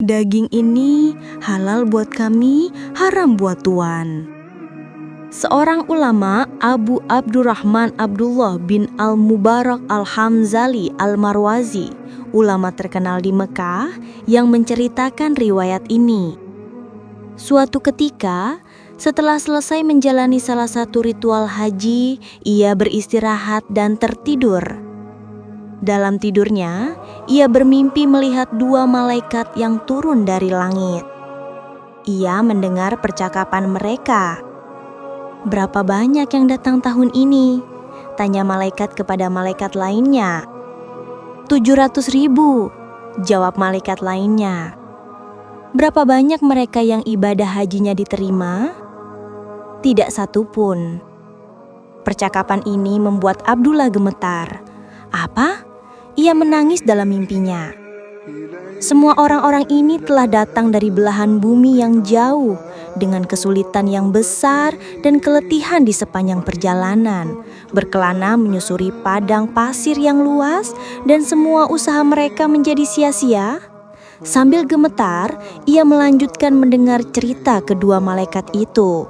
Daging ini halal buat kami, haram buat Tuan. Seorang ulama, Abu Abdurrahman Abdullah bin Al-Mubarak Al-Hamzali Al-Marwazi, ulama terkenal di Mekah, yang menceritakan riwayat ini. Suatu ketika, setelah selesai menjalani salah satu ritual haji, ia beristirahat dan tertidur. Dalam tidurnya, ia bermimpi melihat dua malaikat yang turun dari langit. Ia mendengar percakapan mereka. "Berapa banyak yang datang tahun ini?" tanya malaikat kepada malaikat lainnya. 700.000, jawab malaikat lainnya. "Berapa banyak mereka yang ibadah hajinya diterima?" "Tidak satu pun." Percakapan ini membuat Abdullah gemetar. Apa? Ia menangis dalam mimpinya. Semua orang-orang ini telah datang dari belahan bumi yang jauh, dengan kesulitan yang besar dan keletihan di sepanjang perjalanan, berkelana menyusuri padang pasir yang luas, dan semua usaha mereka menjadi sia-sia. Sambil gemetar, ia melanjutkan mendengar cerita kedua malaikat itu.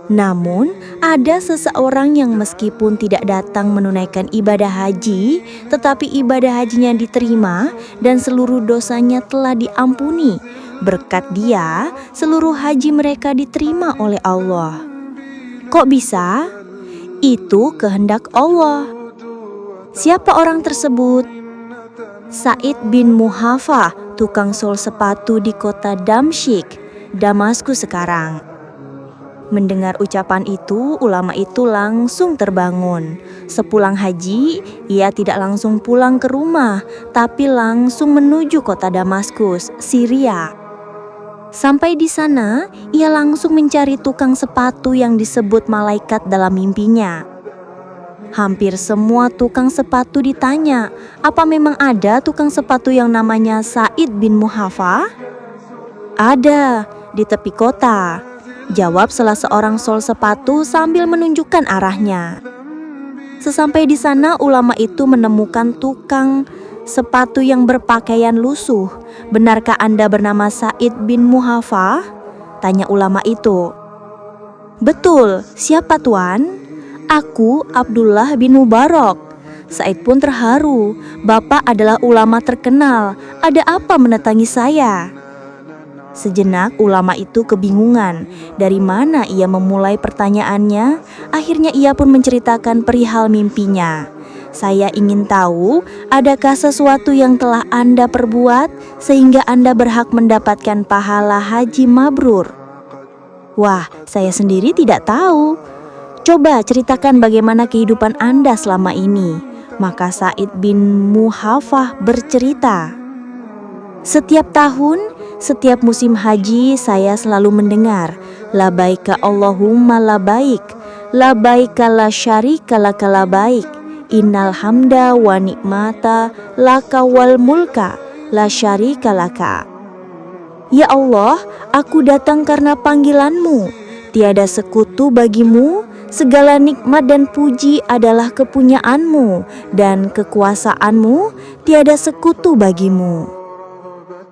Namun, ada seseorang yang meskipun tidak datang menunaikan ibadah haji, tetapi ibadah hajinya diterima dan seluruh dosanya telah diampuni. Berkat dia, seluruh haji mereka diterima oleh Allah. Kok bisa? Itu kehendak Allah. Siapa orang tersebut? Sa'id bin Muhafah, tukang sol sepatu di kota Damsyik, Damaskus sekarang. Mendengar ucapan itu, ulama itu langsung terbangun. Sepulang haji, ia tidak langsung pulang ke rumah, tapi langsung menuju kota Damaskus, Syria. Sampai di sana, ia langsung mencari tukang sepatu yang disebut malaikat dalam mimpinya. Hampir semua tukang sepatu ditanya, apa memang ada tukang sepatu yang namanya Sa'id bin Muhafah? Ada, di tepi kota, jawab salah seorang sol sepatu sambil menunjukkan arahnya. Sesampai di sana, ulama itu menemukan tukang sepatu yang berpakaian lusuh. "Benarkah Anda bernama Sa'id bin Muhafah?" tanya ulama itu. "Betul, siapa Tuan?" "Aku Abdullah bin Mubarak." Sa'id pun terharu. "Bapak adalah ulama terkenal, ada apa mendatangi saya?" Sejenak ulama itu kebingungan dari mana ia memulai pertanyaannya. Akhirnya ia pun menceritakan perihal mimpinya. "Saya ingin tahu, adakah sesuatu yang telah Anda perbuat sehingga Anda berhak mendapatkan pahala haji mabrur?" "Wah, saya sendiri tidak tahu." "Coba ceritakan bagaimana kehidupan Anda selama ini." Maka Sa'id bin Muhafah bercerita, "Setiap tahun, setiap musim haji saya selalu mendengar, labaika Allahumma labaik, labaika la syarika laka labaik, innal hamda wa ni'mata laka wal mulka la syarika laka." Ya Allah, aku datang karena panggilanmu, tiada sekutu bagimu, segala nikmat dan puji adalah kepunyaanmu, dan kekuasaanmu tiada sekutu bagimu.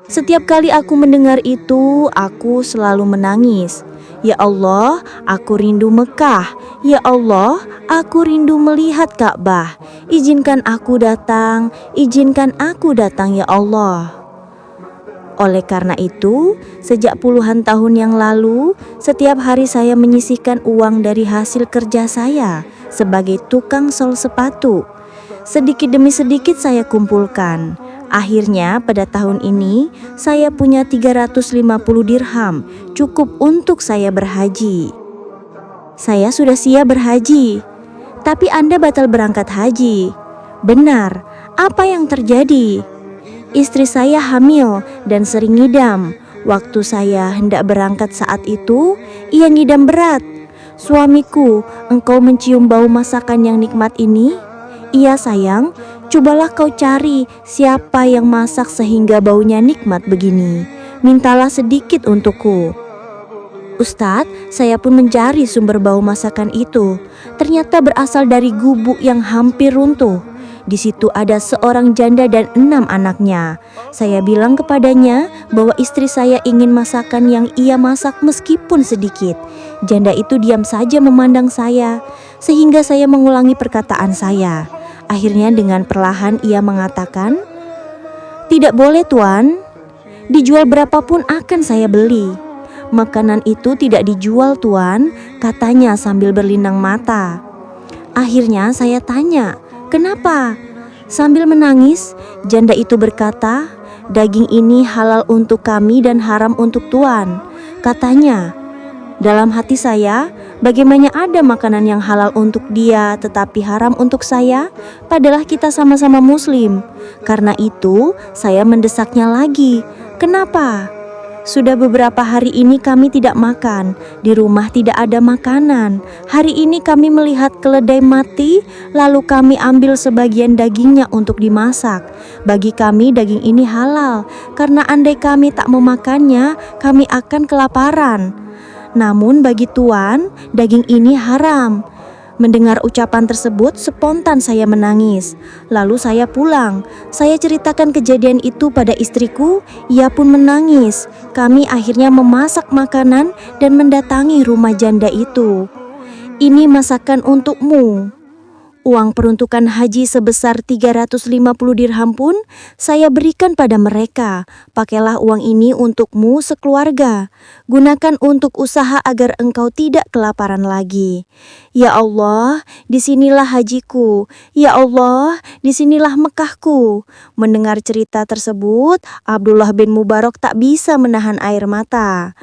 Setiap kali aku mendengar itu, aku selalu menangis. Ya Allah, aku rindu Mekah. Ya Allah, aku rindu melihat Ka'bah. Izinkan aku datang, izinkan aku datang ya Allah. Oleh karena itu, sejak puluhan tahun yang lalu, setiap hari saya menyisihkan uang dari hasil kerja saya sebagai tukang sol sepatu. Sedikit demi sedikit saya kumpulkan. Akhirnya pada tahun ini saya punya 350 dirham, cukup untuk saya berhaji. Saya sudah siap berhaji. Tapi Anda batal berangkat haji. Benar, apa yang terjadi? Istri saya hamil dan sering ngidam. Waktu saya hendak berangkat saat itu, ia ngidam berat. Suamiku, engkau mencium bau masakan yang nikmat ini? Iya sayang, cobalah kau cari siapa yang masak sehingga baunya nikmat begini. Mintalah sedikit untukku. Ustadz, saya pun mencari sumber bau masakan itu. Ternyata berasal dari gubuk yang hampir runtuh. Di situ ada seorang janda dan 6 anaknya. Saya bilang kepadanya bahwa istri saya ingin masakan yang ia masak meskipun sedikit. Janda itu diam saja memandang saya, sehingga saya mengulangi perkataan saya. Akhirnya dengan perlahan ia mengatakan, "Tidak boleh, Tuan. Dijual berapapun akan saya beli." "Makanan itu tidak dijual, Tuan," katanya sambil berlinang mata. Akhirnya saya tanya, "Kenapa?" Sambil menangis, janda itu berkata, "Daging ini halal untuk kami dan haram untuk Tuan," katanya. Dalam hati saya, bagaimana ada makanan yang halal untuk dia tetapi haram untuk saya? Padahal kita sama-sama muslim. Karena itu, saya mendesaknya lagi. "Kenapa?" "Sudah beberapa hari ini kami tidak makan, di rumah tidak ada makanan. Hari ini kami melihat keledai mati, lalu kami ambil sebagian dagingnya untuk dimasak. Bagi kami daging ini halal, karena andai kami tak memakannya, kami akan kelaparan. Namun bagi Tuan, daging ini haram." Mendengar ucapan tersebut, spontan saya menangis. Lalu saya pulang. Saya ceritakan kejadian itu pada istriku, ia pun menangis. Kami akhirnya memasak makanan dan mendatangi rumah janda itu. "Ini masakan untukmu." Uang peruntukan haji sebesar 350 dirham pun saya berikan pada mereka. "Pakailah uang ini untukmu sekeluarga. Gunakan untuk usaha agar engkau tidak kelaparan lagi." Ya Allah, disinilah hajiku. Ya Allah, disinilah Mekahku. Mendengar cerita tersebut, Abdullah bin Mubarak tak bisa menahan air mata.